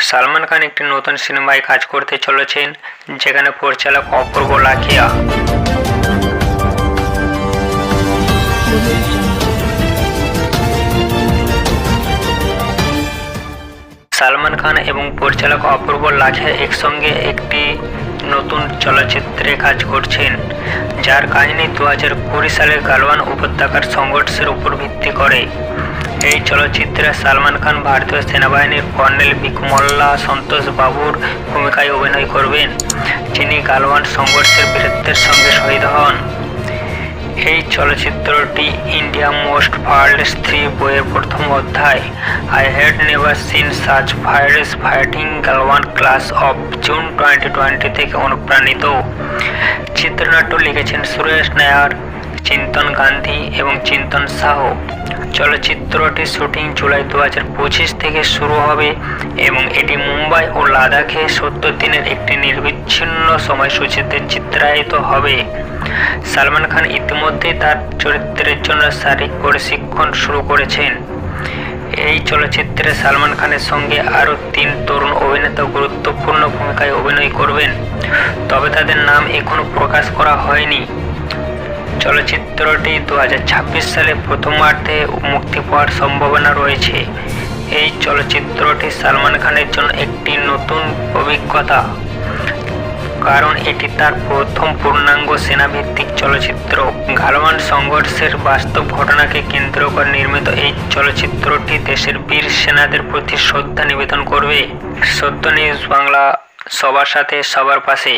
সালমান খান একটি নতুন সিনেমায় কাজ করতে চলেছেন, যেখানে পরিচালক অপূর্ব লাখিয়া। সালমান খান এবং পরিচালক অপূর্ব লাখিয়া একসঙ্গে একটি নতুন চলচ্চিত্রে কাজ করছেন, যার কাহিনী 2020 সালের গালওয়ান উপত্যকার সংঘর্ষের উপর ভিত্তি করে। এই চলচ্চিত্রে সালমান খান ভারতীয় সেনাবাহিনীর কর্নেল বিক্রমল্লা সন্তোষ বাবুর ভূমিকায় অভিনয় করবেন, যিনি গালওয়ান সংঘর্ষের বীরত্বের সঙ্গে শহীদ হন। এই চলচ্চিত্রটি ইন্ডিয়া মোস্ট ফায়ারলেস 3 বইয়ের প্রথম অধ্যায় I had never seen such fireless fighting Galwan class of June 2020 থেকে অনুপ্রাণিত। চিত্রনাট্য লিখেছেন সুরেশ নায়ার, চিন্তন গান্ধী এবং চিন্তন সাহ। চলচ্চিত্রটির শুটিং জুলাই 2025 থেকে শুরু হবে এবং এটি মুম্বাই ও লাদাখে 70 দিনের একটি নির্বিচ্ছিন্ন সময়সূচিতে চিত্রায়িত হবে। সালমান খান ইতিমধ্যেই তার চরিত্রের জন্য শারীরিক প্রশিক্ষণ শুরু করেছেন। এই চলচ্চিত্রে সালমান খানের সঙ্গে আরও 3 তরুণ অভিনেতা গুরুত্বপূর্ণ ভূমিকায় অভিনয় করবেন, তবে তাদের নাম এখনও প্রকাশ করা হয়নি। চলচ্চিত্রটি 2026 সালে প্রথমার্ধে মুক্তি পাওয়ার সম্ভাবনা রয়েছে। এই চলচ্চিত্রটি সালমান খানের জন্য একটি নতুন অভিজ্ঞতা, কারণ এটি তার প্রথম পূর্ণাঙ্গ সেনাভিত্তিক চলচ্চিত্র। গালওয়ান সংঘর্ষের বাস্তব ঘটনাকে কেন্দ্র করে নির্মিত এই চলচ্চিত্রটি দেশের বীর সেনাদের প্রতি শ্রদ্ধা নিবেদন করবে। সত্য নিউজ বাংলা, সবার সাথে সবার পাশে।